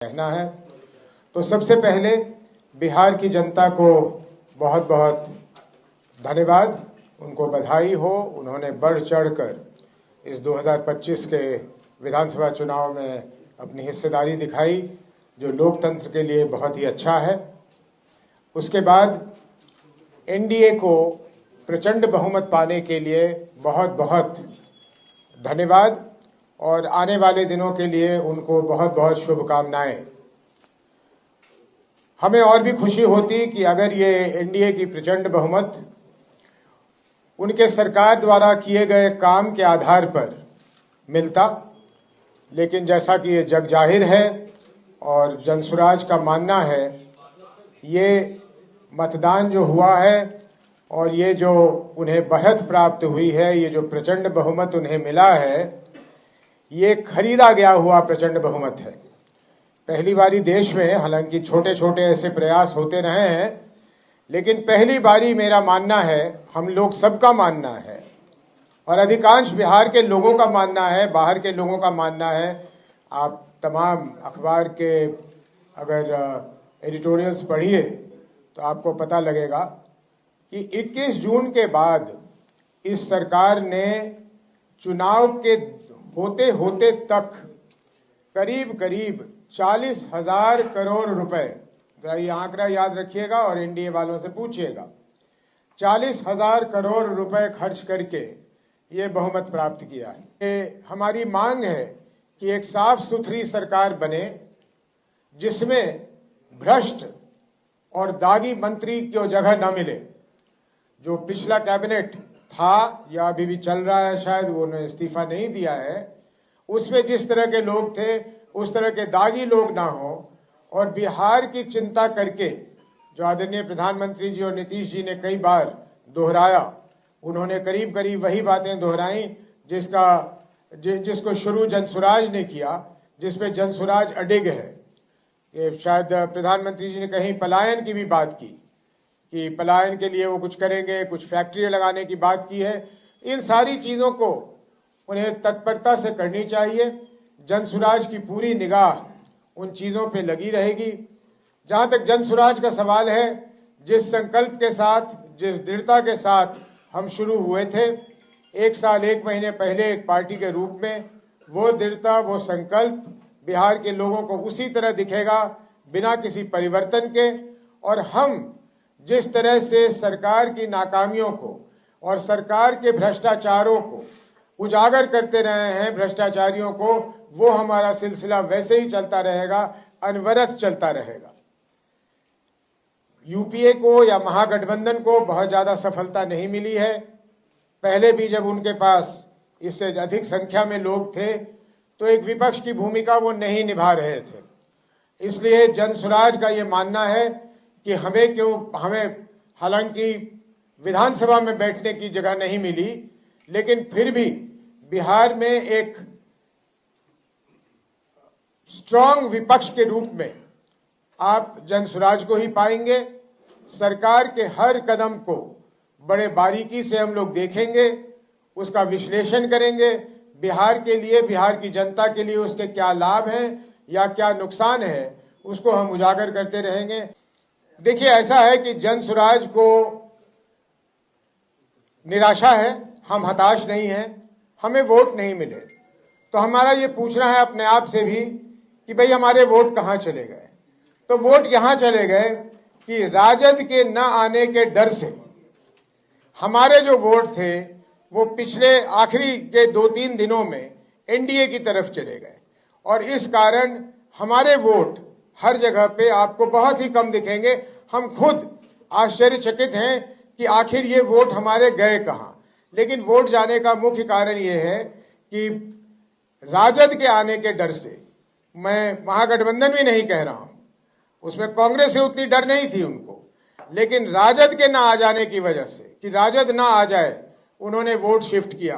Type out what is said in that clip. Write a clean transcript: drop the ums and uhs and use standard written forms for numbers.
कहना है तो सबसे पहले बिहार की जनता को बहुत बहुत धन्यवाद, उनको बधाई हो। उन्होंने बढ़ चढ़कर इस 2025 के विधानसभा चुनाव में अपनी हिस्सेदारी दिखाई, जो लोकतंत्र के लिए बहुत ही अच्छा है। उसके बाद एनडीए को प्रचंड बहुमत पाने के लिए बहुत बहुत धन्यवाद और आने वाले दिनों के लिए उनको बहुत बहुत शुभकामनाएं। हमें और भी खुशी होती कि अगर ये एनडीए की प्रचंड बहुमत उनके सरकार द्वारा किए गए काम के आधार पर मिलता, लेकिन जैसा कि ये जग जाहिर है और जनसुराज का मानना है, ये मतदान जो हुआ है और ये जो उन्हें बढ़त प्राप्त हुई है, ये जो प्रचंड बहुमत उन्हें मिला है, ये खरीदा गया हुआ प्रचंड बहुमत है। पहली बारी देश में, हालांकि छोटे छोटे ऐसे प्रयास होते रहे हैं, लेकिन पहली बारी मेरा मानना है, हम लोग सबका मानना है और अधिकांश बिहार के लोगों का मानना है, बाहर के लोगों का मानना है। आप तमाम अखबार के अगर एडिटोरियल्स पढ़िए तो आपको पता लगेगा कि 21 जून के बाद इस सरकार ने चुनाव के होते होते तक करीब करीब 40,000 करोड़ रुपए, ये आंकड़ा याद रखिएगा और एनडीए वालों से पूछिएगा, 40,000 करोड़ रुपए खर्च करके ये बहुमत प्राप्त किया है। ये हमारी मांग है कि एक साफ सुथरी सरकार बने जिसमें भ्रष्ट और दागी मंत्री की जगह न मिले। जो पिछला कैबिनेट था या अभी भी चल रहा है, शायद वो उन्होंने इस्तीफा नहीं दिया है, उसमें जिस तरह के लोग थे उस तरह के दागी लोग ना हो और बिहार की चिंता करके, जो आदरणीय प्रधानमंत्री जी और नीतीश जी ने कई बार दोहराया, उन्होंने करीब करीब वही बातें दोहराई जिसको शुरू जनसुराज ने किया, जिसपे जनसुराज अडिग है। ये शायद प्रधानमंत्री जी ने कहीं पलायन की भी बात की कि पलायन के लिए वो कुछ करेंगे, कुछ फैक्ट्रियां लगाने की बात की है। इन सारी चीजों को उन्हें तत्परता से करनी चाहिए। जनसुराज की पूरी निगाह उन चीजों पे लगी रहेगी। जहां तक जनसुराज का सवाल है, जिस संकल्प के साथ, जिस दृढ़ता के साथ हम शुरू हुए थे 1 साल 1 महीने पहले एक पार्टी के रूप में, वो दृढ़ता, वो संकल्प बिहार के लोगों को उसी तरह दिखेगा, बिना किसी परिवर्तन के। और हम जिस तरह से सरकार की नाकामियों को और सरकार के भ्रष्टाचारों को उजागर करते रहे हैं, भ्रष्टाचारियों को, वो हमारा सिलसिला वैसे ही चलता रहेगा, अनवरत चलता रहेगा। यूपीए को या महागठबंधन को बहुत ज्यादा सफलता नहीं मिली है। पहले भी जब उनके पास इससे अधिक संख्या में लोग थे तो एक विपक्ष की भूमिका वो नहीं निभा रहे थे। इसलिए जनसुराज का ये मानना है कि हमें हालांकि विधानसभा में बैठने की जगह नहीं मिली, लेकिन फिर भी बिहार में एक स्ट्रांग विपक्ष के रूप में आप जनसुराज को ही पाएंगे। सरकार के हर कदम को बड़े बारीकी से हम लोग देखेंगे, उसका विश्लेषण करेंगे। बिहार के लिए, बिहार की जनता के लिए उसके क्या लाभ हैं या क्या नुकसान है, उसको हम उजागर करते रहेंगे। देखिए, ऐसा है कि जनसुराज को निराशा है, हम हताश नहीं हैं। हमें वोट नहीं मिले तो हमारा ये पूछना है अपने आप से भी कि भाई हमारे वोट कहाँ चले गए। तो वोट यहां चले गए कि राजद के न आने के डर से हमारे जो वोट थे वो पिछले आखिरी के 2-3 दिनों में एनडीए की तरफ चले गए और इस कारण हमारे वोट हर जगह पे आपको बहुत ही कम दिखेंगे। हम खुद आश्चर्यचकित हैं कि आखिर ये वोट हमारे गए कहां। लेकिन वोट जाने का मुख्य कारण ये है कि राजद के आने के डर से, मैं महागठबंधन भी नहीं कह रहा हूं, उसमें कांग्रेस से उतनी डर नहीं थी उनको, लेकिन राजद के ना आ जाने की वजह से, कि राजद ना आ जाए, उन्होंने वोट शिफ्ट किया।